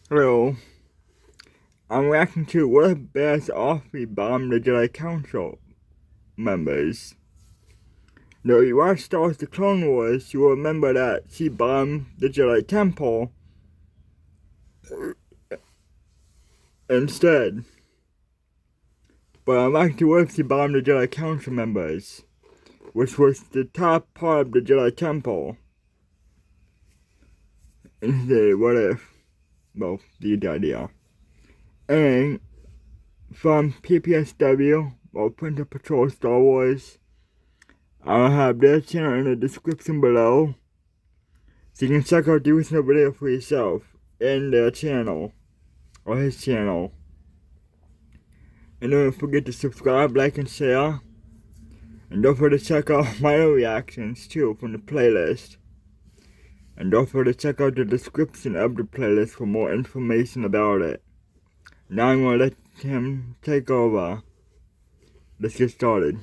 Hello, I'm reacting to what if Barries Offiee bombed the Jedi Council members. Now, if you watch Star Wars The Clone Wars, you will remember that she bombed the Jedi Temple instead. But I'm reacting to what if she bombed the Jedi Council members, which was the top part of the Jedi Temple. Instead, what if? Well, the idea. And from PPSW, or Printer Patrol Star Wars, I'll have their channel in the description below, so you can check out the original video for yourself in their channel, or his channel. And don't forget to subscribe, like, and share. And don't forget to check out my other reactions too from the playlist. And don't forget to check out the description of the playlist for more information about it. Now I'm gonna let him take over. Let's get started.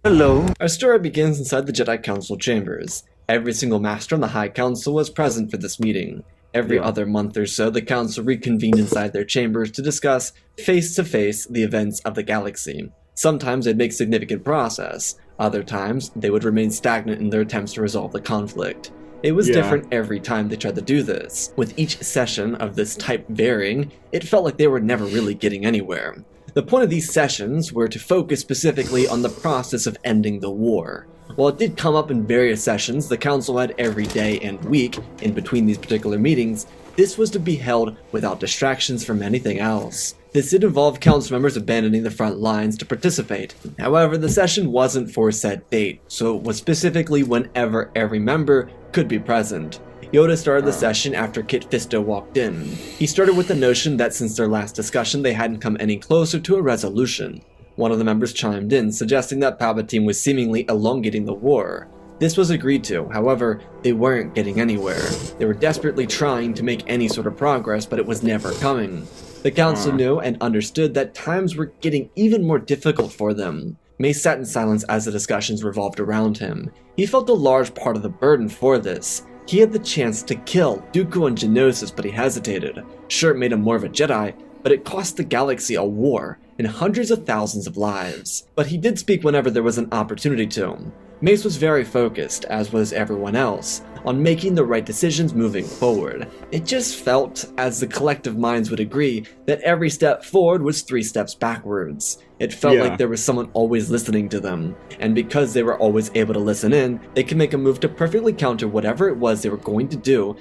Hello. Our story begins inside the Jedi Council chambers. Every single master on the High Council was present for this meeting. Every other month or so, the Council reconvened inside their chambers to discuss face-to-face the events of the galaxy. Sometimes they'd make significant progress. Other times, they would remain stagnant in their attempts to resolve the conflict. It was different every time they tried to do this. With each session of this type varying, it felt like they were never really getting anywhere. The point of these sessions were to focus specifically on the process of ending the war. While it did come up in various sessions the Council had every day and week in between these particular meetings, this was to be held without distractions from anything else. This did involve Council members abandoning the front lines to participate. However, the session wasn't for a set date, so it was specifically whenever every member could be present. Yoda started the session after Kit Fisto walked in. He started with the notion that since their last discussion they hadn't come any closer to a resolution. One of the members chimed in, suggesting that Palpatine was seemingly elongating the war. This was agreed to, however, they weren't getting anywhere. They were desperately trying to make any sort of progress, but it was never coming. The Council knew and understood that times were getting even more difficult for them. Mace sat in silence as the discussions revolved around him. He felt a large part of the burden for this. He had the chance to kill Dooku and Geonosis, but he hesitated. Sure, it made him more of a Jedi, but it cost the galaxy a war and hundreds of thousands of lives. But he did speak whenever there was an opportunity to. Mace was very focused, as was everyone else, on making the right decisions moving forward. It just felt, as the collective minds would agree, that every step forward was 3 steps backwards. It felt like there was someone always listening to them, and because they were always able to listen in, they could make a move to perfectly counter whatever it was they were going to do.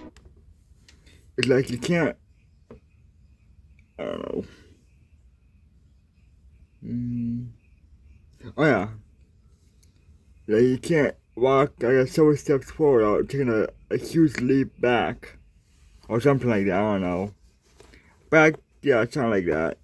It's like you can't, I don't know. Oh yeah. Like you can't walk, I guess, several steps forward without taking a huge leap back. Or something like that, I don't know. Back, yeah, something like that.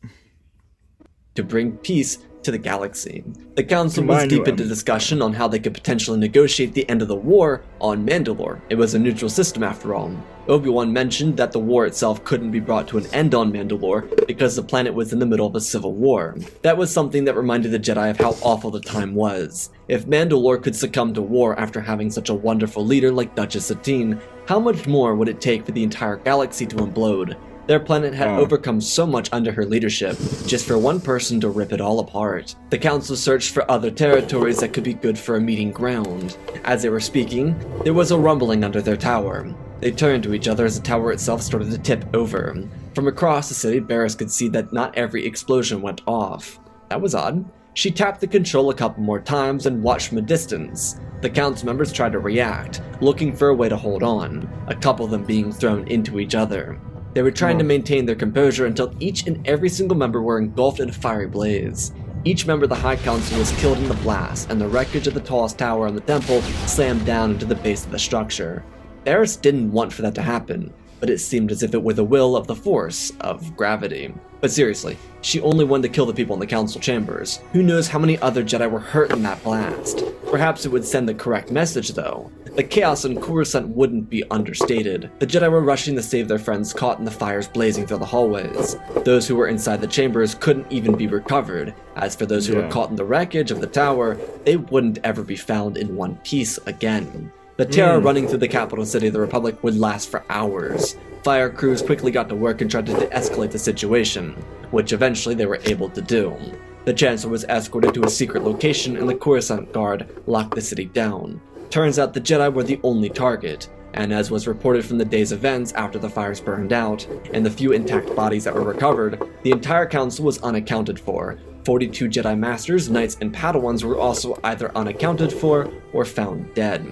To bring peace to the galaxy. The Council was deep into discussion on how they could potentially negotiate the end of the war on Mandalore. It was a neutral system after all. Obi-Wan mentioned that the war itself couldn't be brought to an end on Mandalore because the planet was in the middle of a civil war. That was something that reminded the Jedi of how awful the time was. If Mandalore could succumb to war after having such a wonderful leader like Duchess Satine, how much more would it take for the entire galaxy to implode? Their planet had overcome so much under her leadership, just for one person to rip it all apart. The Council searched for other territories that could be good for a meeting ground. As they were speaking, there was a rumbling under their tower. They turned to each other as the tower itself started to tip over. From across the city, Barris could see that not every explosion went off. That was odd. She tapped the control a couple more times and watched from a distance. The Council members tried to react, looking for a way to hold on, a couple of them being thrown into each other. They were trying to maintain their composure until each and every single member were engulfed in a fiery blaze. Each member of the High Council was killed in the blast, and the wreckage of the tallest tower in the temple slammed down into the base of the structure. Barris didn't want for that to happen, but it seemed as if it were the will of the force of gravity. But seriously, she only wanted to kill the people in the council chambers. Who knows how many other Jedi were hurt in that blast? Perhaps it would send the correct message though. The chaos in Coruscant wouldn't be understated. The Jedi were rushing to save their friends caught in the fires blazing through the hallways. Those who were inside the chambers couldn't even be recovered. As for those who were caught in the wreckage of the tower, they wouldn't ever be found in one piece again. The terror running through the capital city of the Republic would last for hours. Fire crews quickly got to work and tried to de-escalate the situation, which eventually they were able to do. The Chancellor was escorted to a secret location and the Coruscant Guard locked the city down. Turns out the Jedi were the only target, and as was reported from the day's events after the fires burned out, and the few intact bodies that were recovered, the entire council was unaccounted for. 42 Jedi Masters, Knights, and Padawans were also either unaccounted for or found dead.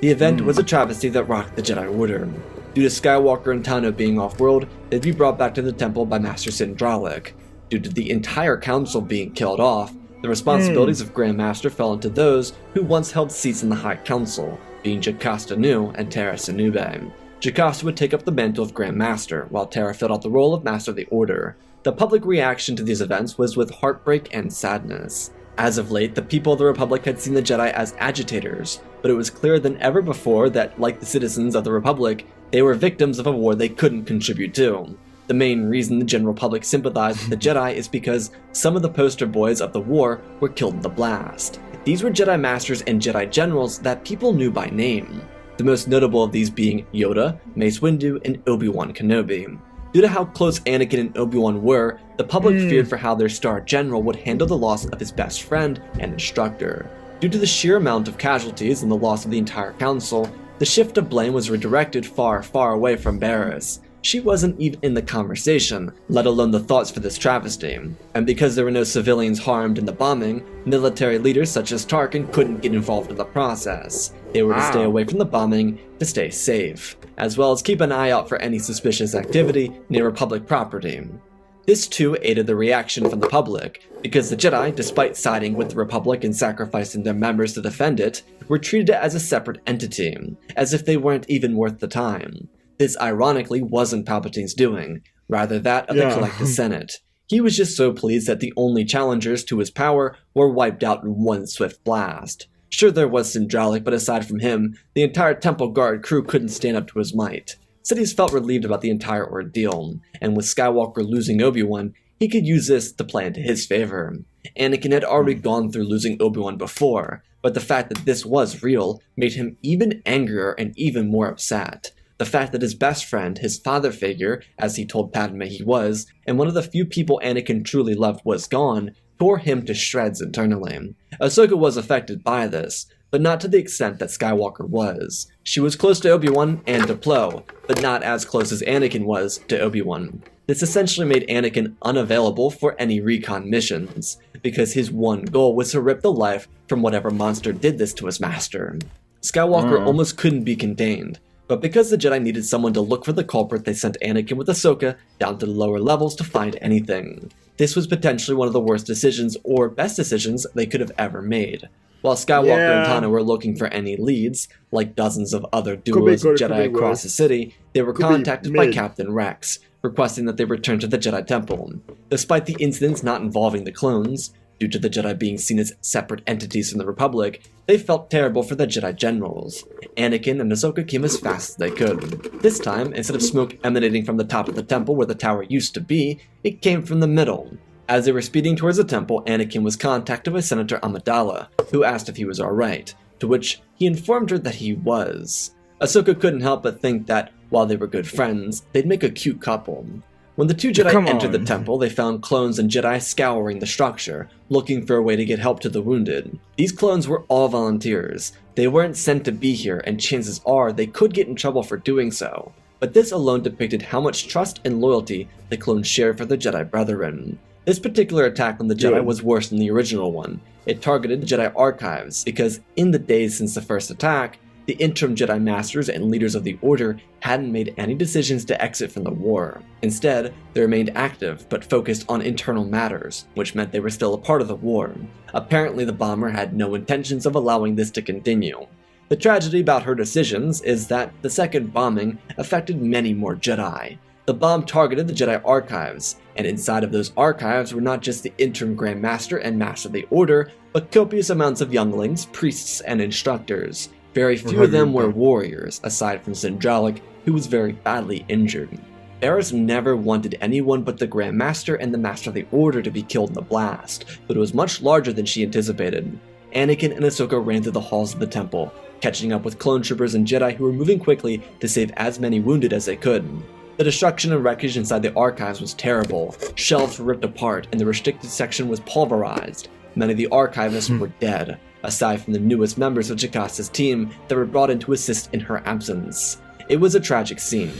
The event was a travesty that rocked the Jedi Order. Due to Skywalker and Tano being off-world, they'd be brought back to the temple by Master Sindralik. Due to the entire council being killed off, the responsibilities of Grand Master fell into those who once held seats in the High Council, being Jocasta Nu and Terra Sinube. Jocasta would take up the mantle of Grand Master, while Terra filled out the role of Master of the Order. The public reaction to these events was with heartbreak and sadness. As of late, the people of the Republic had seen the Jedi as agitators, but it was clearer than ever before that, like the citizens of the Republic, they were victims of a war they couldn't contribute to. The main reason the general public sympathized with the Jedi is because some of the poster boys of the war were killed in the blast. These were Jedi Masters and Jedi Generals that people knew by name, the most notable of these being Yoda, Mace Windu, and Obi-Wan Kenobi. Due to how close Anakin and Obi-Wan were, the public feared for how their Star General would handle the loss of his best friend and instructor. Due to the sheer amount of casualties and the loss of the entire council, the shift of blame was redirected far, far away from Barris. She wasn't even in the conversation, let alone the thoughts for this travesty. And because there were no civilians harmed in the bombing, military leaders such as Tarkin couldn't get involved in the process. They were to stay away from the bombing to stay safe, as well as keep an eye out for any suspicious activity near Republic property. This too aided the reaction from the public, because the Jedi, despite siding with the Republic and sacrificing their members to defend it, were treated as a separate entity, as if they weren't even worth the time. This ironically wasn't Palpatine's doing, rather that of the collective Senate. He was just so pleased that the only challengers to his power were wiped out in one swift blast. Sure, there was Sindralik, but aside from him, the entire Temple Guard crew couldn't stand up to his might. Sidious felt relieved about the entire ordeal, and with Skywalker losing Obi-Wan, he could use this to play into his favor. Anakin had already gone through losing Obi-Wan before, but the fact that this was real made him even angrier and even more upset. The fact that his best friend, his father figure, as he told Padme he was, and one of the few people Anakin truly loved was gone, tore him to shreds internally. Ahsoka was affected by this, but not to the extent that Skywalker was. She was close to Obi-Wan and to Plo, but not as close as Anakin was to Obi-Wan. This essentially made Anakin unavailable for any recon missions, because his one goal was to rip the life from whatever monster did this to his master. Skywalker almost couldn't be contained, but because the Jedi needed someone to look for the culprit, they sent Anakin with Ahsoka down to the lower levels to find anything. This was potentially one of the worst decisions, or best decisions, they could have ever made. While Skywalker and Tano were looking for any leads, like dozens of other duos of Jedi across the city, they were contacted by Captain Rex, requesting that they return to the Jedi Temple. Despite the incidents not involving the clones, due to the Jedi being seen as separate entities from the Republic, they felt terrible for the Jedi Generals. Anakin and Ahsoka came as fast as they could. This time, instead of smoke emanating from the top of the temple where the tower used to be, it came from the middle. As they were speeding towards the temple, Anakin was contacted by Senator Amidala, who asked if he was alright, to which he informed her that he was. Ahsoka couldn't help but think that, while they were good friends, they'd make a cute couple. When the two Jedi entered the temple, they found clones and Jedi scouring the structure, looking for a way to get help to the wounded. These clones were all volunteers. They weren't sent to be here, and chances are they could get in trouble for doing so. But this alone depicted how much trust and loyalty the clones shared for their Jedi brethren. This particular attack on the Jedi was worse than the original one. It targeted the Jedi archives, because in the days since the first attack, the interim Jedi Masters and leaders of the Order hadn't made any decisions to exit from the war. Instead, they remained active, but focused on internal matters, which meant they were still a part of the war. Apparently, the bomber had no intentions of allowing this to continue. The tragedy about her decisions is that the second bombing affected many more Jedi. The bomb targeted the Jedi archives, and inside of those archives were not just the interim Grand Master and Master of the Order, but copious amounts of younglings, priests, and instructors. Very few of them were warriors, aside from Sindralik, who was very badly injured. Barris never wanted anyone but the Grand Master and the Master of the Order to be killed in the blast, but it was much larger than she anticipated. Anakin and Ahsoka ran through the halls of the temple, catching up with clone troopers and Jedi who were moving quickly to save as many wounded as they could. The destruction and wreckage inside the archives was terrible. Shelves were ripped apart, and the restricted section was pulverized. Many of the archivists were dead, aside from the newest members of Jacasta's team that were brought in to assist in her absence. It was a tragic scene.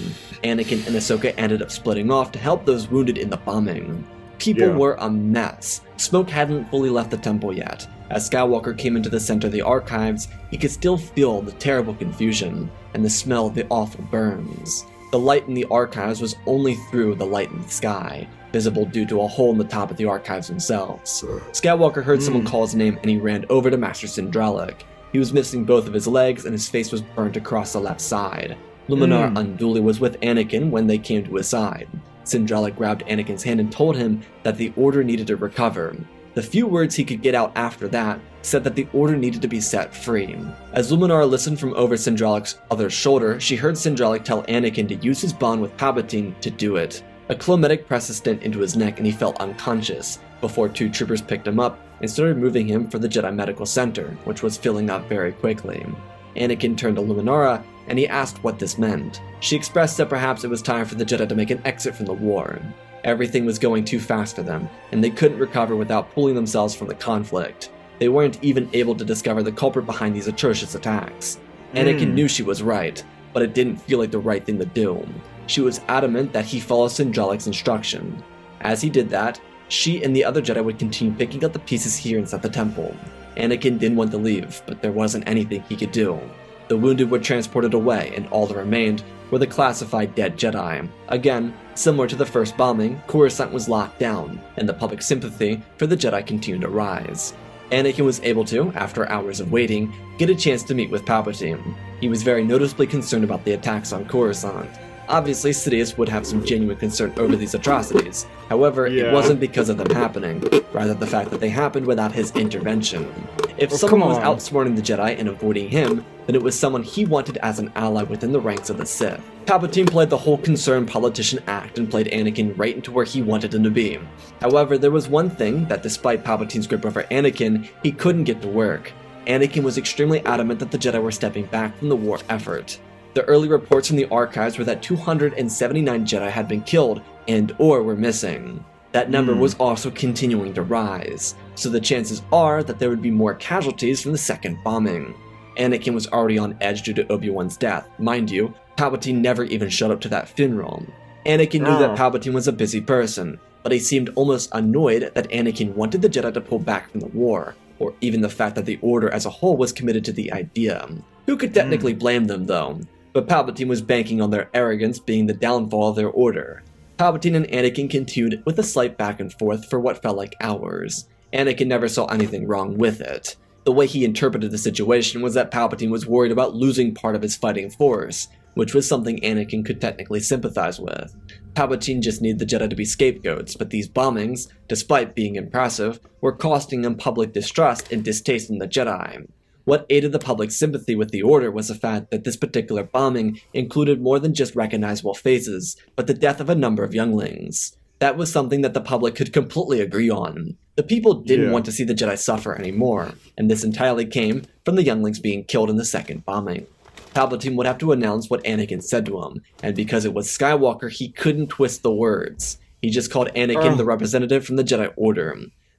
Anakin and Ahsoka ended up splitting off to help those wounded in the bombing. People were a mess. Smoke hadn't fully left the temple yet. As Skywalker came into the center of the archives, he could still feel the terrible confusion and the smell of the awful burns. The light in the archives was only through the light in the sky, visible due to a hole in the top of the archives themselves. Skywalker heard someone call his name and he ran over to Master Sindralic. He was missing both of his legs and his face was burnt across the left side. Luminar Unduli was with Anakin when they came to his side. Sindralic grabbed Anakin's hand and told him that the Order needed to recover. The few words he could get out after that said that the Order needed to be set free. As Luminar listened from over Sindralic's other shoulder, she heard Sindralic tell Anakin to use his bond with Palpatine to do it. A clomedic pressed a stent into his neck and he fell unconscious, before two troopers picked him up and started moving him for the Jedi Medical Center, which was filling up very quickly. Anakin turned to Luminara and he asked what this meant. She expressed that perhaps it was time for the Jedi to make an exit from the war. Everything was going too fast for them, and they couldn't recover without pulling themselves from the conflict. They weren't even able to discover the culprit behind these atrocious attacks. Anakin knew she was right, but it didn't feel like the right thing to do. She was adamant that he follow Sindralic's instruction. As he did that, she and the other Jedi would continue picking up the pieces here inside the temple. Anakin didn't want to leave, but there wasn't anything he could do. The wounded were transported away, and all that remained were the classified dead Jedi. Again, similar to the first bombing, Coruscant was locked down, and the public sympathy for the Jedi continued to rise. Anakin was able to, after hours of waiting, get a chance to meet with Palpatine. He was very noticeably concerned about the attacks on Coruscant. Obviously, Sidious would have some genuine concern over these atrocities. However, it wasn't because of them happening, rather the fact that they happened without his intervention. If someone was outsmarting the Jedi and avoiding him, then it was someone he wanted as an ally within the ranks of the Sith. Palpatine played the whole concerned politician act and played Anakin right into where he wanted him to be. However, there was one thing that despite Palpatine's grip over Anakin, he couldn't get to work. Anakin was extremely adamant that the Jedi were stepping back from the war effort. The early reports from the archives were that 279 Jedi had been killed and/or were missing. That number was also continuing to rise, so the chances are that there would be more casualties from the second bombing. Anakin was already on edge due to Obi-Wan's death. Mind you, Palpatine never even showed up to that funeral. Anakin knew that Palpatine was a busy person, but he seemed almost annoyed that Anakin wanted the Jedi to pull back from the war, or even the fact that the Order as a whole was committed to the idea. Who could technically blame them, though? But Palpatine was banking on their arrogance being the downfall of their order. Palpatine and Anakin continued with a slight back and forth for what felt like hours. Anakin never saw anything wrong with it. The way he interpreted the situation was that Palpatine was worried about losing part of his fighting force, which was something Anakin could technically sympathize with. Palpatine just needed the Jedi to be scapegoats, but these bombings, despite being impressive, were costing him public distrust and distaste in the Jedi. What aided the public's sympathy with the Order was the fact that this particular bombing included more than just recognizable faces, but the death of a number of younglings. That was something that the public could completely agree on. The people didn't want to see the Jedi suffer anymore, and this entirely came from the younglings being killed in the second bombing. Palpatine would have to announce what Anakin said to him, and because it was Skywalker, he couldn't twist the words. He just called Anakin the representative from the Jedi Order.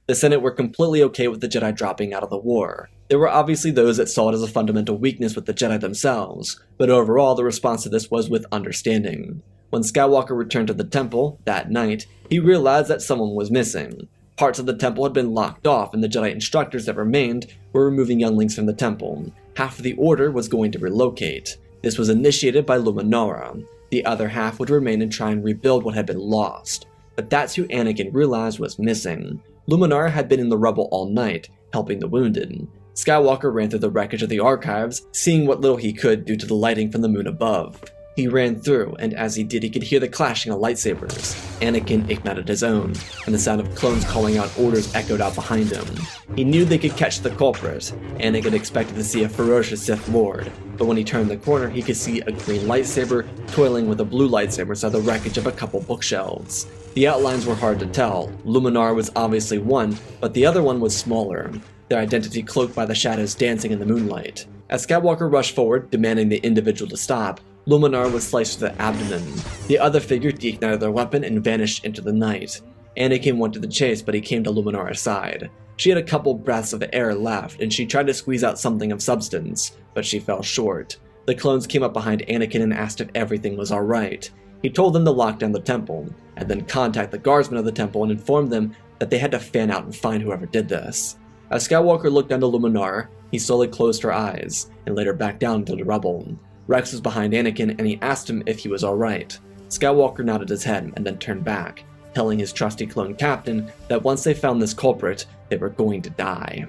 The Senate were completely okay with the Jedi dropping out of the war. There were obviously those that saw it as a fundamental weakness with the Jedi themselves, but overall the response to this was with understanding. When Skywalker returned to the temple, that night, he realized that someone was missing. Parts of the temple had been locked off and the Jedi instructors that remained were removing younglings from the temple. Half of the Order was going to relocate. This was initiated by Luminara. The other half would remain and try and rebuild what had been lost. But that's who Anakin realized was missing. Luminara had been in the rubble all night, helping the wounded. Skywalker ran through the wreckage of the archives, seeing what little he could due to the lighting from the moon above. He ran through, and as he did, he could hear the clashing of lightsabers. Anakin ignited his own, and the sound of clones calling out orders echoed out behind him. He knew they could catch the culprit. Anakin expected to see a ferocious Sith Lord, but when he turned the corner, he could see a green lightsaber toiling with a blue lightsaber inside the wreckage of a couple bookshelves. The outlines were hard to tell. Luminar was obviously one, but the other one was smaller, their identity cloaked by the shadows dancing in the moonlight. As Skywalker rushed forward, demanding the individual to stop, Luminar was sliced to the abdomen. The other figure deignited their weapon and vanished into the night. Anakin wanted the chase, but he came to Luminar's side. She had a couple breaths of air left, and she tried to squeeze out something of substance, but she fell short. The clones came up behind Anakin and asked if everything was alright. He told them to lock down the temple, and then contact the guardsmen of the temple and inform them that they had to fan out and find whoever did this. As Skywalker looked down to Luminar, he slowly closed her eyes, and laid her back down into the rubble. Rex was behind Anakin, and he asked him if he was alright. Skywalker nodded his head and then turned back, telling his trusty clone captain that once they found this culprit, they were going to die.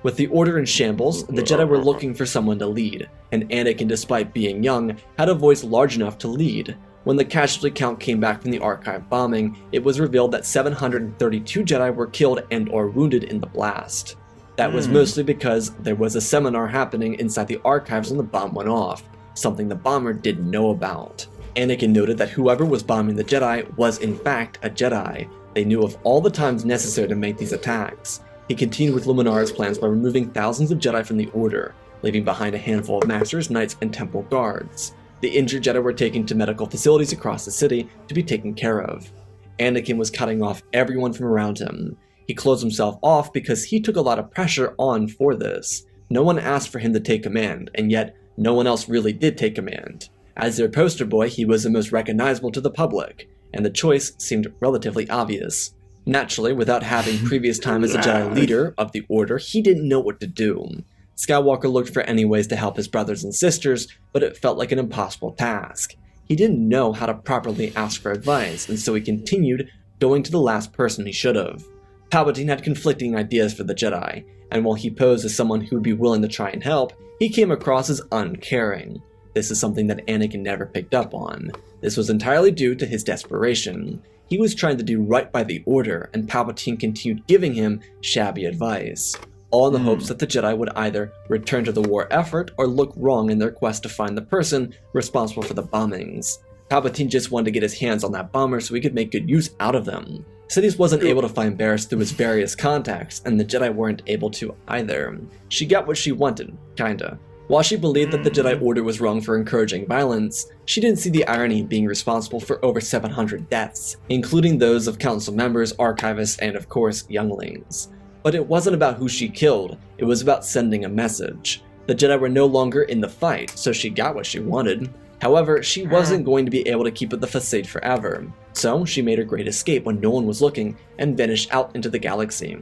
With the Order in shambles, the Jedi were looking for someone to lead, and Anakin, despite being young, had a voice large enough to lead. When the casualty count came back from the archive bombing, it was revealed that 732 Jedi were killed and or wounded in the blast. That was mostly because there was a seminar happening inside the archives when the bomb went off, something the bomber didn't know about. Anakin noted that whoever was bombing the Jedi was in fact a Jedi. They knew of all the times necessary to make these attacks. He continued with Luminar's plans by removing thousands of Jedi from the Order, leaving behind a handful of Masters, Knights, and Temple Guards. The injured Jedi were taken to medical facilities across the city to be taken care of. Anakin was cutting off everyone from around him. He closed himself off because he took a lot of pressure on for this. No one asked for him to take command, and yet no one else really did take command. As their poster boy, he was the most recognizable to the public, and the choice seemed relatively obvious. Naturally, without having previous time as a Jedi leader of the Order, he didn't know what to do. Skywalker looked for any ways to help his brothers and sisters, but it felt like an impossible task. He didn't know how to properly ask for advice, and so he continued going to the last person he should have. Palpatine had conflicting ideas for the Jedi, and while he posed as someone who would be willing to try and help, he came across as uncaring. This is something that Anakin never picked up on. This was entirely due to his desperation. He was trying to do right by the Order, and Palpatine continued giving him shabby advice, all in the hopes that the Jedi would either return to the war effort or look wrong in their quest to find the person responsible for the bombings. Palpatine just wanted to get his hands on that bomber so he could make good use out of them. Sidious wasn't able to find Barris through his various contacts, and the Jedi weren't able to either. She got what she wanted, kinda. While she believed that the Jedi Order was wrong for encouraging violence, she didn't see the irony in being responsible for over 700 deaths, including those of council members, archivists, and of course, younglings. But it wasn't about who she killed, it was about sending a message. The Jedi were no longer in the fight, so she got what she wanted. However, she wasn't going to be able to keep up the facade forever, so she made her great escape when no one was looking and vanished out into the galaxy.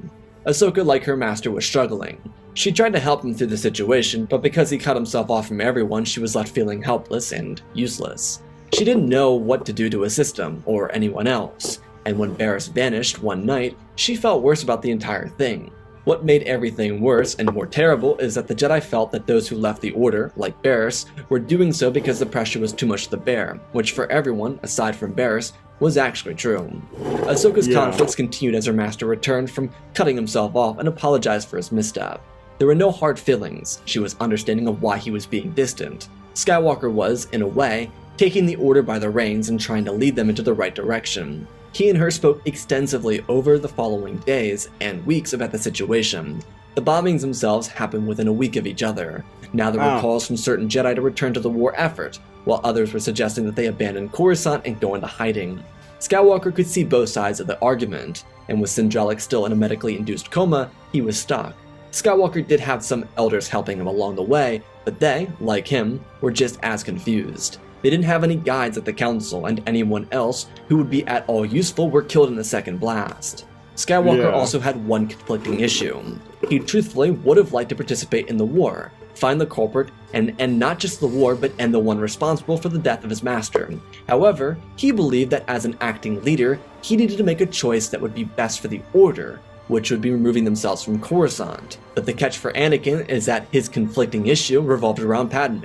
Ahsoka, like her master, was struggling. She tried to help him through the situation, but because he cut himself off from everyone, she was left feeling helpless and useless. She didn't know what to do to assist him, or anyone else, and when Barris vanished one night, she felt worse about the entire thing. What made everything worse and more terrible is that the Jedi felt that those who left the Order, like Barris, were doing so because the pressure was too much to bear, which for everyone, aside from Barris, was actually true. Ahsoka's conflicts continued as her master returned from cutting himself off and apologized for his misstep. There were no hard feelings, she was understanding of why he was being distant. Skywalker was, in a way, taking the Order by the reins and trying to lead them into the right direction. He and her spoke extensively over the following days and weeks about the situation. The bombings themselves happened within a week of each other. Now there were calls from certain Jedi to return to the war effort, while others were suggesting that they abandon Coruscant and go into hiding. Skywalker could see both sides of the argument, and with Sindralik still in a medically induced coma, he was stuck. Skywalker did have some elders helping him along the way, but they, like him, were just as confused. They didn't have any guides at the council, and anyone else who would be at all useful were killed in the second blast. Skywalker also had one conflicting issue. He truthfully would have liked to participate in the war, find the culprit, and end not just the war, but end the one responsible for the death of his master. However, he believed that as an acting leader, he needed to make a choice that would be best for the Order, which would be removing themselves from Coruscant. But the catch for Anakin is that his conflicting issue revolved around Padme.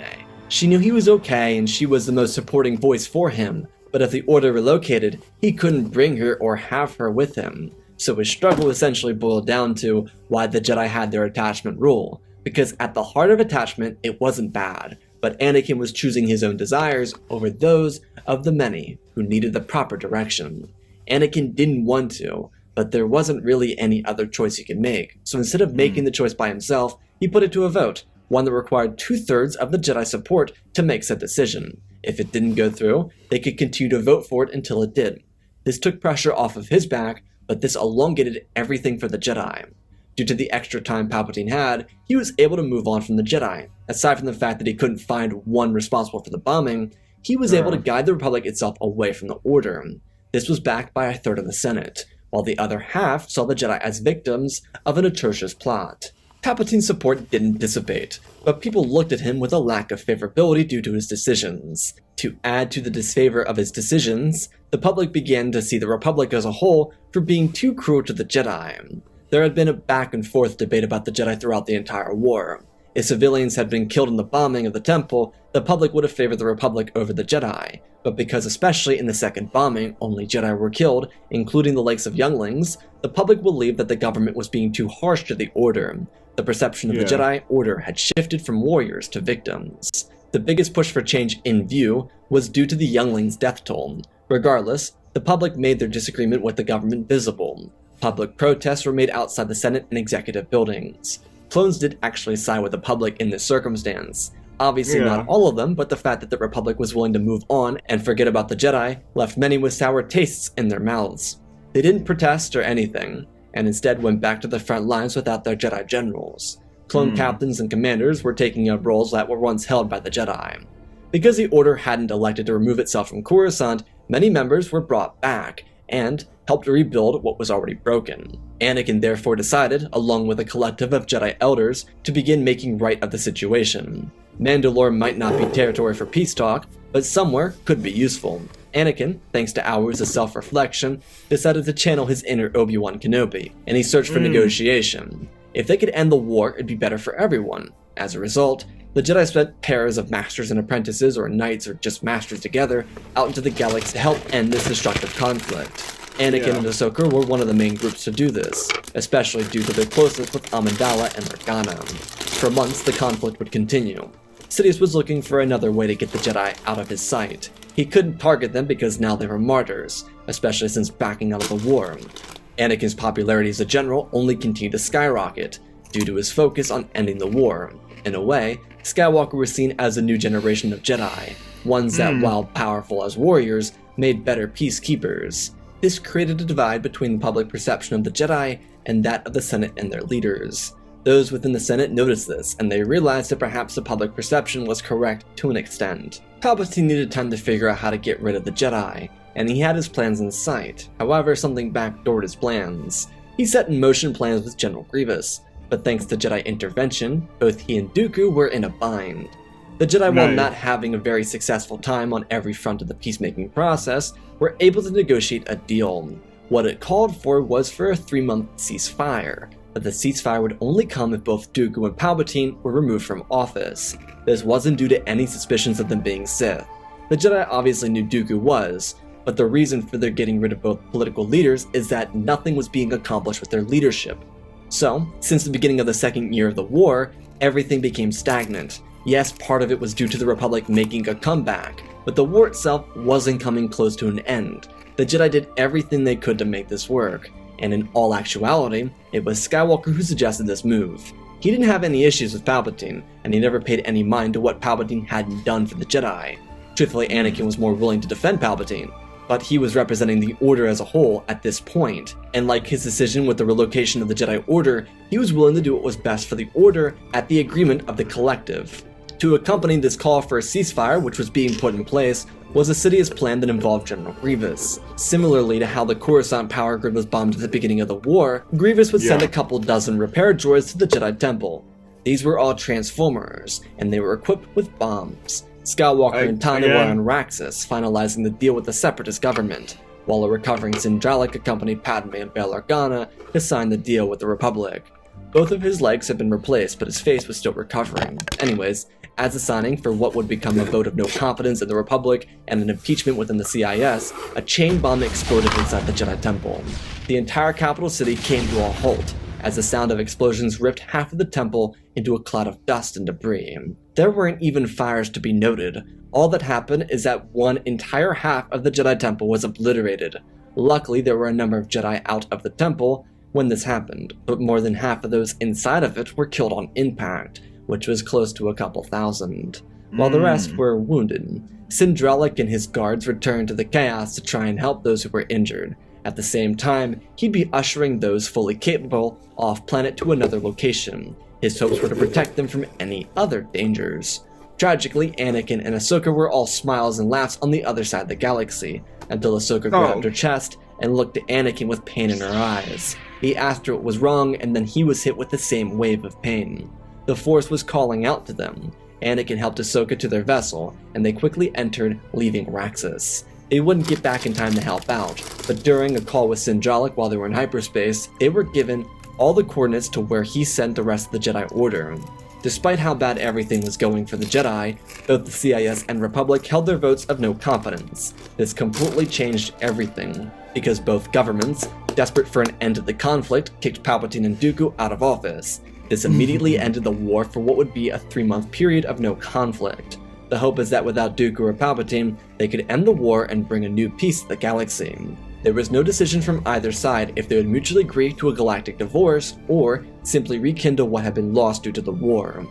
She knew he was okay and she was the most supporting voice for him, but if the Order relocated, he couldn't bring her or have her with him. So his struggle essentially boiled down to why the Jedi had their attachment rule, because at the heart of attachment, it wasn't bad, but Anakin was choosing his own desires over those of the many who needed the proper direction. Anakin didn't want to, but there wasn't really any other choice he could make, so instead of making the choice by himself, he put it to a vote, one that required 2/3 of the Jedi support to make said decision. If it didn't go through, they could continue to vote for it until it did. This took pressure off of his back, but this elongated everything for the Jedi. Due to the extra time Palpatine had, he was able to move on from the Jedi. Aside from the fact that he couldn't find one responsible for the bombing, he was able to guide the Republic itself away from the Order. This was backed by 1/3 of the Senate, while the other half saw the Jedi as victims of an atrocious plot. Palpatine's support didn't dissipate, but people looked at him with a lack of favorability due to his decisions. To add to the disfavor of his decisions, the public began to see the Republic as a whole for being too cruel to the Jedi. There had been a back and forth debate about the Jedi throughout the entire war. If civilians had been killed in the bombing of the temple, the public would have favored the Republic over the Jedi, but because especially in the second bombing, only Jedi were killed, including the likes of younglings, the public believed that the government was being too harsh to the Order. The perception of the Jedi Order had shifted from warriors to victims. The biggest push for change in view was due to the younglings' death toll. Regardless, the public made their disagreement with the government visible. Public protests were made outside the Senate and executive buildings. Clones did actually side with the public in this circumstance. Obviously not all of them, but the fact that the Republic was willing to move on and forget about the Jedi left many with sour tastes in their mouths. They didn't protest or anything, and instead went back to the front lines without their Jedi generals. Clone captains and commanders were taking up roles that were once held by the Jedi. Because the Order hadn't elected to remove itself from Coruscant, many members were brought back, and helped rebuild what was already broken. Anakin therefore decided, along with a collective of Jedi elders, to begin making right of the situation. Mandalore might not be territory for peace talk, but somewhere could be useful. Anakin, thanks to hours of self-reflection, decided to channel his inner Obi-Wan Kenobi, and he searched for negotiation. If they could end the war, it'd be better for everyone. As a result, the Jedi spent pairs of masters and apprentices, or knights, or just masters together, out into the galaxy to help end this destructive conflict. Anakin and Ahsoka were one of the main groups to do this, especially due to their closeness with Amidala and Organa. For months, the conflict would continue. Sidious was looking for another way to get the Jedi out of his sight. He couldn't target them because now they were martyrs, especially since backing out of the war. Anakin's popularity as a general only continued to skyrocket, due to his focus on ending the war. In a way, Skywalker was seen as a new generation of Jedi, ones that, while powerful as warriors, made better peacekeepers. This created a divide between the public perception of the Jedi and that of the Senate and their leaders. Those within the Senate noticed this, and they realized that perhaps the public perception was correct to an extent. Palpatine needed time to figure out how to get rid of the Jedi, and he had his plans in sight. However, something backdoored his plans. He set in motion plans with General Grievous, but thanks to Jedi intervention, both he and Dooku were in a bind. The Jedi, while not having a very successful time on every front of the peacemaking process, were able to negotiate a deal. What it called for was for a 3-month ceasefire, but the ceasefire would only come if both Dooku and Palpatine were removed from office. This wasn't due to any suspicions of them being Sith. The Jedi obviously knew Dooku was, but the reason for their getting rid of both political leaders is that nothing was being accomplished with their leadership. So, since the beginning of the second year of the war, everything became stagnant. Yes, part of it was due to the Republic making a comeback, but the war itself wasn't coming close to an end. The Jedi did everything they could to make this work, and in all actuality, it was Skywalker who suggested this move. He didn't have any issues with Palpatine, and he never paid any mind to what Palpatine hadn't done for the Jedi. Truthfully, Anakin was more willing to defend Palpatine, but he was representing the Order as a whole at this point, and like his decision with the relocation of the Jedi Order, he was willing to do what was best for the Order at the agreement of the collective. To accompany this call for a ceasefire, which was being put in place, was a Sidious plan that involved General Grievous. Similarly to how the Coruscant power grid was bombed at the beginning of the war, Grievous would send a couple dozen repair droids to the Jedi Temple. These were all Transformers, and they were equipped with bombs. Skywalker and Tana were on Raxus, finalizing the deal with the Separatist government, while a recovering Sindralic accompanied Padme and Bail Organa to sign the deal with the Republic. Both of his legs had been replaced, but his face was still recovering. Anyways, as a signing for what would become a vote of no confidence in the Republic and an impeachment within the CIS, a chain bomb exploded inside the Jedi Temple. The entire capital city came to a halt, as the sound of explosions ripped half of the temple into a cloud of dust and debris. There weren't even fires to be noted. All that happened is that one entire half of the Jedi Temple was obliterated. Luckily, there were a number of Jedi out of the temple when this happened, but more than half of those inside of it were killed on impact. which was close to a couple thousand, while the rest were wounded. Sindralik and his guards returned to the chaos to try and help those who were injured. At the same time, he'd be ushering those fully capable off-planet to another location. His hopes were to protect them from any other dangers. Tragically, Anakin and Ahsoka were all smiles and laughs on the other side of the galaxy, until Ahsoka grabbed her chest and looked at Anakin with pain in her eyes. He asked her what was wrong, and then he was hit with the same wave of pain. The Force was calling out to them. Anakin helped Ahsoka to their vessel, and they quickly entered, leaving Raxus. They wouldn't get back in time to help out, but during a call with Sindralik while they were in hyperspace, they were given all the coordinates to where he sent the rest of the Jedi Order. Despite how bad everything was going for the Jedi, both the CIS and Republic held their votes of no confidence. This completely changed everything, because both governments, desperate for an end to the conflict, kicked Palpatine and Dooku out of office. This immediately ended the war for what would be a 3-month period of no conflict. The hope is that without Dooku or Palpatine, they could end the war and bring a new peace to the galaxy. There was no decision from either side if they would mutually agree to a galactic divorce or simply rekindle what had been lost due to the war.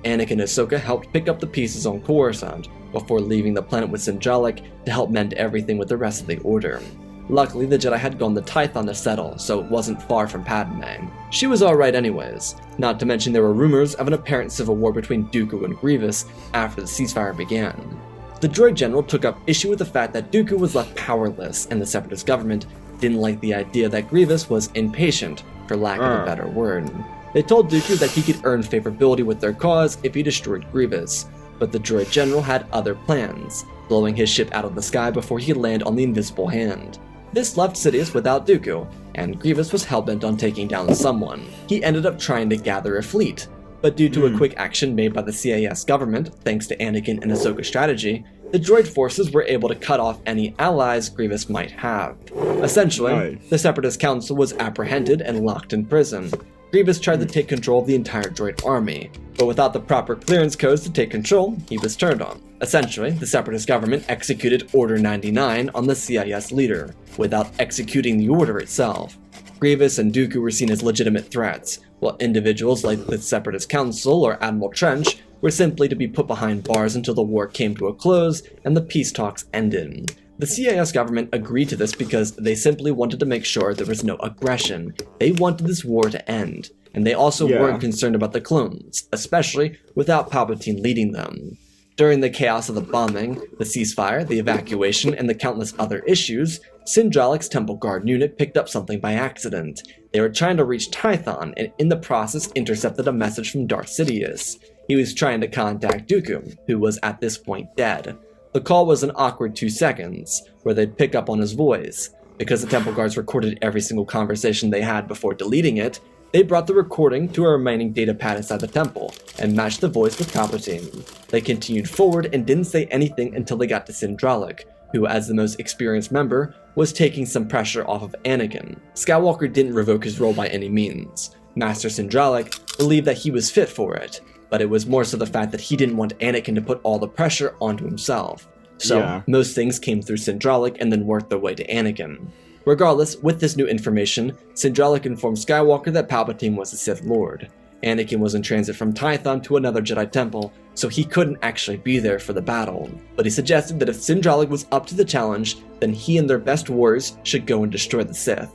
Anakin and Ahsoka helped pick up the pieces on Coruscant before leaving the planet with Sindralik to help mend everything with the rest of the Order. Luckily, the Jedi had gone to Tython to settle, so it wasn't far from Padme. She was alright anyways, not to mention there were rumors of an apparent civil war between Dooku and Grievous after the ceasefire began. The droid general took up issue with the fact that Dooku was left powerless, and the Separatist government didn't like the idea that Grievous was impatient, for lack of a better word. They told Dooku that he could earn favorability with their cause if he destroyed Grievous, but the droid general had other plans, blowing his ship out of the sky before he could land on the Invisible Hand. This left Sidious without Dooku, and Grievous was hellbent on taking down someone. He ended up trying to gather a fleet, but due to a quick action made by the CIS government, thanks to Anakin and Ahsoka's strategy, the droid forces were able to cut off any allies Grievous might have. Essentially, the Separatist Council was apprehended and locked in prison. Grievous tried to take control of the entire droid army, but without the proper clearance codes to take control, he was turned on. Essentially, the Separatist government executed Order 99 on the CIS leader, without executing the order itself. Grievous and Dooku were seen as legitimate threats, while individuals like the Separatist Council or Admiral Trench were simply to be put behind bars until the war came to a close and the peace talks ended. The CIS government agreed to this because they simply wanted to make sure there was no aggression. They wanted this war to end, and they also weren't concerned about the clones, especially without Palpatine leading them. During the chaos of the bombing, the ceasefire, the evacuation, and the countless other issues, Sindralik's Temple Guard unit picked up something by accident. They were trying to reach Tython, and in the process intercepted a message from Darth Sidious. He was trying to contact Dooku, who was at this point dead. The call was an awkward 2 seconds, where they'd pick up on his voice. Because the Temple Guards recorded every single conversation they had before deleting it, they brought the recording to a remaining data pad inside the temple, and matched the voice with Palpatine. They continued forward and didn't say anything until they got to Sindralik, who, as the most experienced member, was taking some pressure off of Anakin. Skywalker didn't revoke his role by any means. Master Sindralik believed that he was fit for it, but it was more so the fact that he didn't want Anakin to put all the pressure onto himself. So, most things came through Sindralik and then worked their way to Anakin. Regardless, with this new information, Sindralik informed Skywalker that Palpatine was a Sith Lord. Anakin was in transit from Tython to another Jedi temple, so he couldn't actually be there for the battle. But he suggested that if Sindralik was up to the challenge, then he and their best warriors should go and destroy the Sith.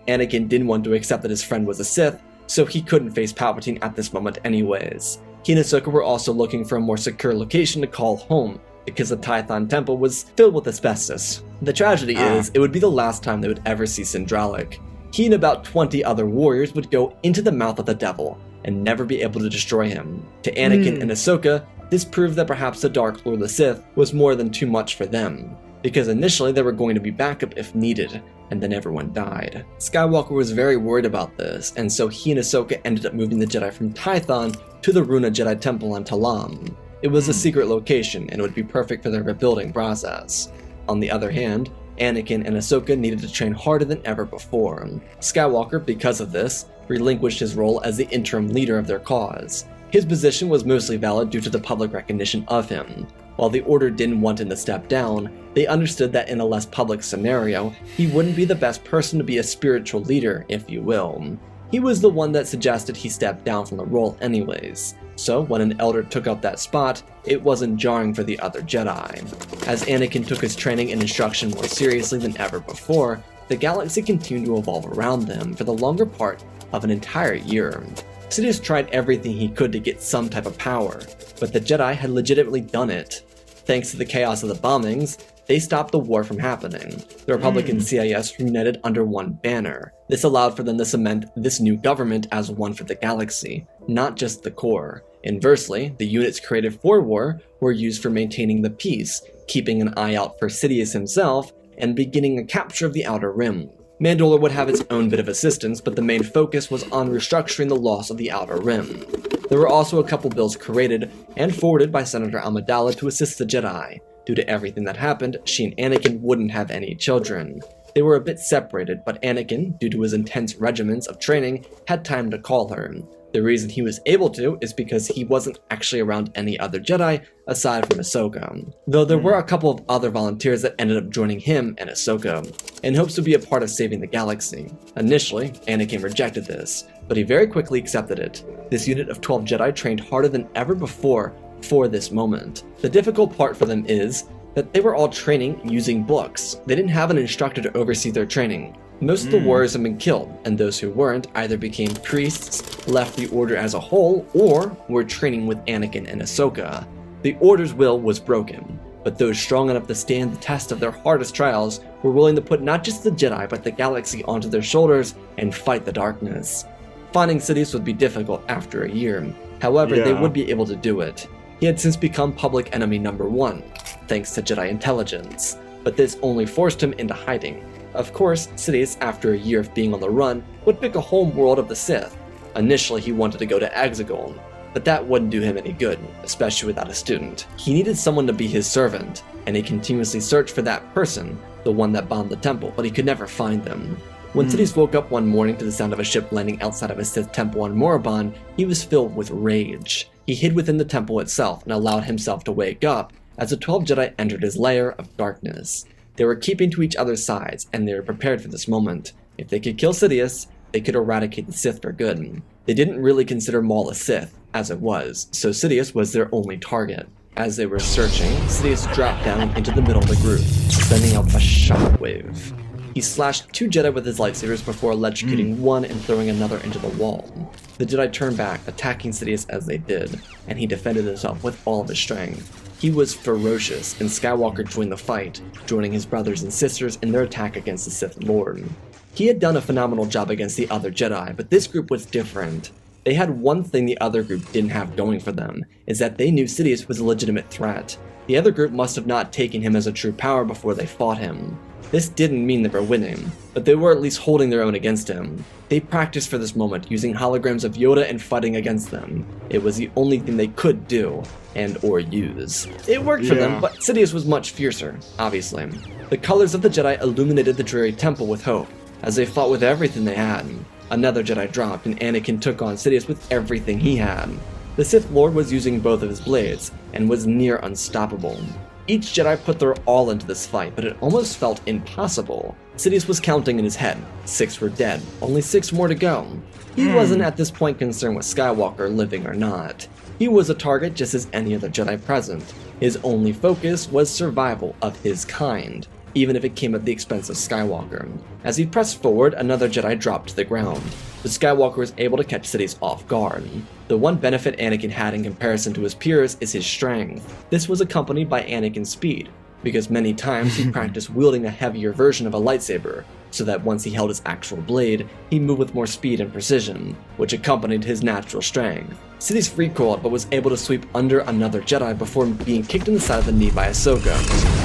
Anakin didn't want to accept that his friend was a Sith, so he couldn't face Palpatine at this moment anyways. He and Ahsoka were also looking for a more secure location to call home, because the Tython temple was filled with asbestos. The tragedy is, it would be the last time they would ever see Sindralik. He and about 20 other warriors would go into the mouth of the devil, and never be able to destroy him. To Anakin and Ahsoka, this proved that perhaps the Dark Lord of the Sith was more than too much for them, because initially they were going to be backup if needed, and then everyone died. Skywalker was very worried about this, and so he and Ahsoka ended up moving the Jedi from Tython to the Runa Jedi Temple on Talam. It was a secret location, and it would be perfect for their rebuilding process. On the other hand, Anakin and Ahsoka needed to train harder than ever before. Skywalker, because of this, relinquished his role as the interim leader of their cause. His position was mostly valid due to the public recognition of him. While the Order didn't want him to step down, they understood that in a less public scenario, he wouldn't be the best person to be a spiritual leader, if you will. He was the one that suggested he step down from the role anyways, So when an elder took up that spot, it wasn't jarring for the other Jedi. As Anakin took his training and instruction more seriously than ever before, the galaxy continued to evolve around them for the longer part of an entire year. Sidious tried everything he could to get some type of power, but the Jedi had legitimately done it. Thanks to the chaos of the bombings, they stopped the war from happening. The Republic and CIS united under one banner. This allowed for them to cement this new government as one for the galaxy, not just the core. Inversely, the units created for war were used for maintaining the peace, keeping an eye out for Sidious himself, and beginning a capture of the Outer Rim. Mandalore would have its own bit of assistance, but the main focus was on restructuring the loss of the Outer Rim. There were also a couple bills created and forwarded by Senator Amidala to assist the Jedi. Due to everything that happened, she and Anakin wouldn't have any children. They were a bit separated, but Anakin, due to his intense regimens of training, had time to call her. The reason he was able to is because he wasn't actually around any other Jedi aside from Ahsoka. Though there were a couple of other volunteers that ended up joining him and Ahsoka, in hopes to be a part of saving the galaxy. Initially, Anakin rejected this, but he very quickly accepted it. This unit of 12 Jedi trained harder than ever before for this moment. The difficult part for them is that they were all training using books. They didn't have an instructor to oversee their training. Most of the warriors had been killed, and those who weren't either became priests, left the Order as a whole, or were training with Anakin and Ahsoka. The Order's will was broken, but those strong enough to stand the test of their hardest trials were willing to put not just the Jedi but the galaxy onto their shoulders and fight the darkness. Finding Sidious would be difficult after a year. However, they would be able to do it. He had since become public enemy number 1, thanks to Jedi intelligence, but this only forced him into hiding. Of course, Sidious, after a year of being on the run, would pick a home world of the Sith. Initially, he wanted to go to Exegol, but that wouldn't do him any good, especially without a student. He needed someone to be his servant, and he continuously searched for that person, the one that bombed the temple, but he could never find them. When Sidious woke up one morning to the sound of a ship landing outside of a Sith temple on Morabon, he was filled with rage. He hid within the temple itself and allowed himself to wake up as the 12 Jedi entered his lair of darkness. They were keeping to each other's sides, and they were prepared for this moment. If they could kill Sidious, they could eradicate the Sith for good. They didn't really consider Maul a Sith, as it was, so Sidious was their only target. As they were searching, Sidious dropped down into the middle of the group, sending out a shockwave. He slashed 2 Jedi with his lightsabers before electrocuting one and throwing another into the wall. The Jedi turned back, attacking Sidious as they did, and he defended himself with all of his strength. He was ferocious, and Skywalker joined the fight, joining his brothers and sisters in their attack against the Sith Lord. He had done a phenomenal job against the other Jedi, but this group was different. They had one thing the other group didn't have going for them, is that they knew Sidious was a legitimate threat. The other group must have not taken him as a true power before they fought him. This didn't mean they were winning, but they were at least holding their own against him. They practiced for this moment, using holograms of Yoda and fighting against them. It was the only thing they could do, and or use. It worked for them, but Sidious was much fiercer, obviously. The colors of the Jedi illuminated the dreary temple with hope, as they fought with everything they had. Another Jedi dropped, and Anakin took on Sidious with everything he had. The Sith Lord was using both of his blades, and was near unstoppable. Each Jedi put their all into this fight, but it almost felt impossible. Sidious was counting in his head. 6 were dead, only 6 more to go. He wasn't at this point concerned with Skywalker living or not. He was a target just as any other Jedi present. His only focus was survival of his kind, even if it came at the expense of Skywalker. As he pressed forward, another Jedi dropped to the ground, but Skywalker was able to catch Sidious off guard. The one benefit Anakin had in comparison to his peers is his strength. This was accompanied by Anakin's speed, because many times he practiced wielding a heavier version of a lightsaber, so that once he held his actual blade, he moved with more speed and precision, which accompanied his natural strength. Sidious recoiled but was able to sweep under another Jedi before being kicked in the side of the knee by Ahsoka.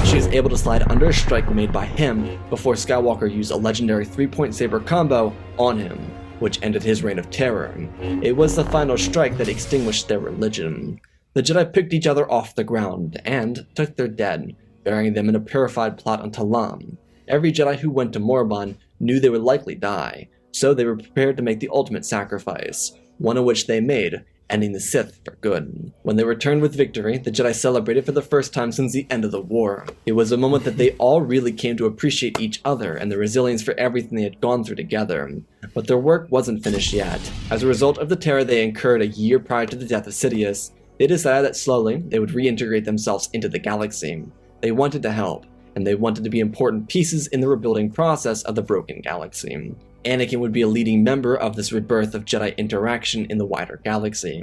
She was able to slide under a strike made by him before Skywalker used a legendary 3-point saber combo on him, which ended his reign of terror. It was the final strike that extinguished their religion. The Jedi picked each other off the ground and took their dead, burying them in a purified plot on Talam. Every Jedi who went to Morabon knew they would likely die, so they were prepared to make the ultimate sacrifice, one of which they made, ending the Sith for good. When they returned with victory, the Jedi celebrated for the first time since the end of the war. It was a moment that they all really came to appreciate each other and their resilience for everything they had gone through together. But their work wasn't finished yet. As a result of the terror they incurred a year prior to the death of Sidious, they decided that slowly they would reintegrate themselves into the galaxy. They wanted to help, and they wanted to be important pieces in the rebuilding process of the broken galaxy. Anakin would be a leading member of this rebirth of Jedi interaction in the wider galaxy.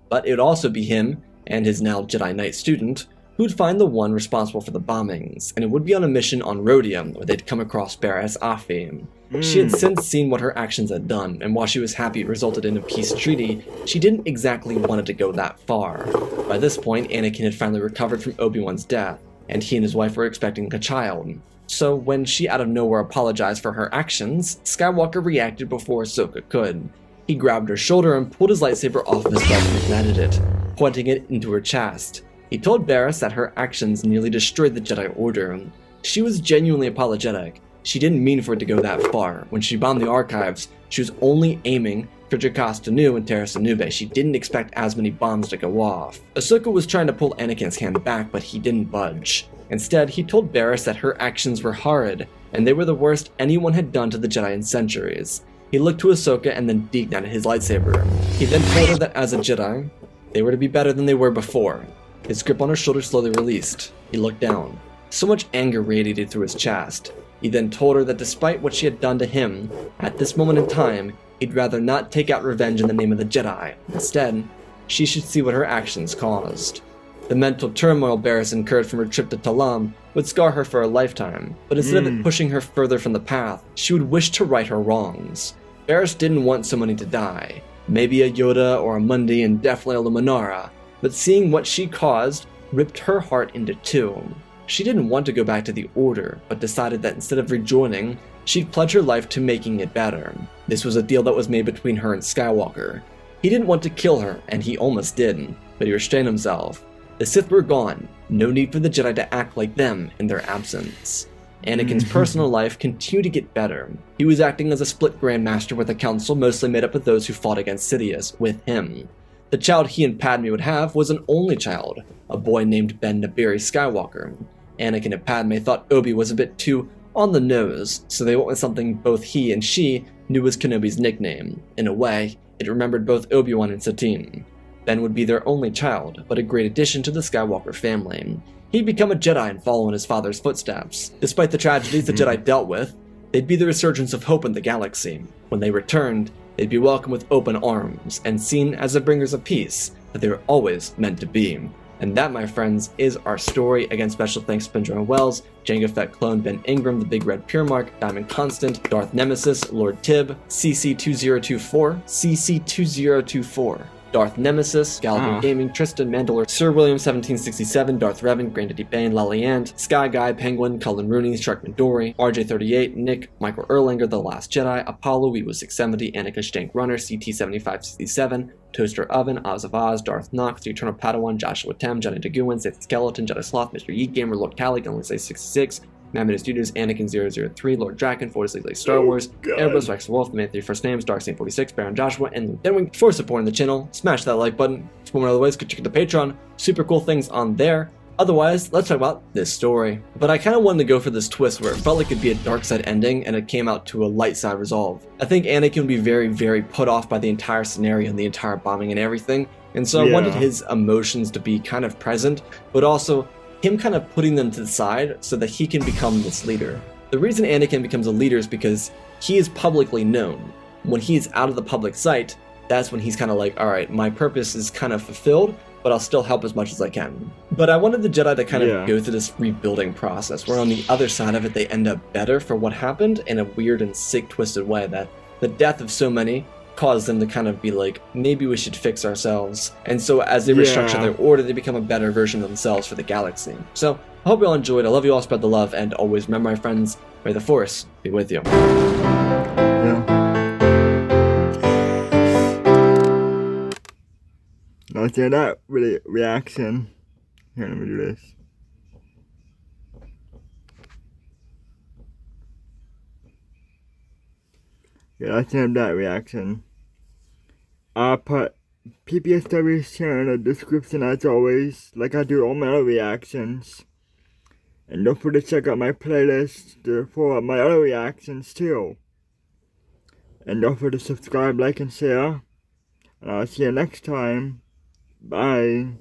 But it would also be him, and his now Jedi Knight student, who'd find the one responsible for the bombings, and it would be on a mission on Rhodium where they'd come across Barries Offiee. She had since seen what her actions had done, and while she was happy it resulted in a peace treaty, she didn't exactly want it to go that far. By this point, Anakin had finally recovered from Obi-Wan's death, and he and his wife were expecting a child. So when she out of nowhere apologized for her actions, Skywalker reacted before Ahsoka could. He grabbed her shoulder and pulled his lightsaber off of his belt and ignited it, pointing it into her chest. He told Barris that her actions nearly destroyed the Jedi Order. She was genuinely apologetic. She didn't mean for it to go that far. When she bombed the archives, she was only aiming for Jocasta Nu and Terra Sanube. She didn't expect as many bombs to go off. Ahsoka was trying to pull Anakin's hand back, but he didn't budge. Instead, he told Barris that her actions were horrid, and they were the worst anyone had done to the Jedi in centuries. He looked to Ahsoka and then deignited his lightsaber. He then told her that as a Jedi, they were to be better than they were before. His grip on her shoulder slowly released. He looked down. So much anger radiated through his chest. He then told her that despite what she had done to him, at this moment in time, he'd rather not take out revenge in the name of the Jedi. Instead, she should see what her actions caused. The mental turmoil Barris incurred from her trip to Talam would scar her for a lifetime, but instead of it pushing her further from the path, she would wish to right her wrongs. Barris didn't want somebody to die, maybe a Yoda or a Mundi and definitely a Luminara, but seeing what she caused ripped her heart into two. She didn't want to go back to the Order, but decided that instead of rejoining, she'd pledge her life to making it better. This was a deal that was made between her and Skywalker. He didn't want to kill her, and he almost did, but he restrained himself. The Sith were gone, no need for the Jedi to act like them in their absence. Anakin's personal life continued to get better. He was acting as a split Grand Master with a council mostly made up of those who fought against Sidious with him. The child he and Padme would have was an only child, a boy named Ben Nabiri Skywalker. Anakin and Padme thought Obi was a bit too on the nose, so they went with something both he and she knew was Kenobi's nickname. In a way, it remembered both Obi-Wan and Satine. Ben would be their only child, but a great addition to the Skywalker family. He'd become a Jedi and follow in his father's footsteps. Despite the tragedies the Jedi dealt with, they'd be the resurgence of hope in the galaxy. When they returned, they'd be welcomed with open arms and seen as the bringers of peace that they were always meant to be. And that, my friends, is our story. Again, special thanks to Benjamin Wells, Jango Fett Clone, Ben Ingram, The Big Red Pure Mark, Diamond Constant, Darth Nemesis, Lord Tib, CC2024, Darth Nemesis, Gallagher Gaming, Tristan Mandalore, Sir William 1767, Darth Revan, Grandaddy Bane, Laliand, Sky Guy, Penguin, Cullen Rooney, Shark Midori, RJ38, Nick, Michael Erlanger, The Last Jedi, Apollo, Weewu 670, Annika Stank Runner, CT7567, Toaster Oven, Oz of Oz, Darth Nox, The Eternal Padawan, Joshua Tem, Johnny Daguin, Sith Skeleton, Jedi Sloth, Mr. Yeet Gamer, Lord Cali, Gunley 66, Mammoth Studios, Anakin003, Lord Draken, Fortis League Star Wars, Airbus, Rex Wolf, the man 3 first names, Dark Saint 46, Baron Joshua, and Deadwing. For supporting the channel, smash that like button. For more other ways, go check out the Patreon. Super cool things on there. Otherwise, let's talk about this story. But I kind of wanted to go for this twist where it felt like it'd be a dark side ending and it came out to a light side resolve. I think Anakin would be very, very put off by the entire scenario and the entire bombing and everything. And so I wanted his emotions to be kind of present, but also him kind of putting them to the side so that he can become this leader. The reason Anakin becomes a leader is because he is publicly known. When he is out of the public sight, that's when he's kind of like, alright, my purpose is kind of fulfilled, but I'll still help as much as I can. But I wanted the Jedi to kind of go through this rebuilding process, where on the other side of it, they end up better for what happened in a weird and sick, twisted way, that the death of so many caused them to kind of be like, maybe we should fix ourselves. And so as they restructure their order, they become a better version of themselves for the galaxy. So I hope you all enjoyed. I love you all, spread the love, and always remember, my friends, may the Force be with you. Let's hear that reaction. Here, let me do this. Yeah, let's hear that reaction. I put PPSW's channel in the description as always, like I do all my other reactions. And don't forget to check out my playlist for my other reactions too. And don't forget to subscribe, like, and share. And I'll see you next time. Bye.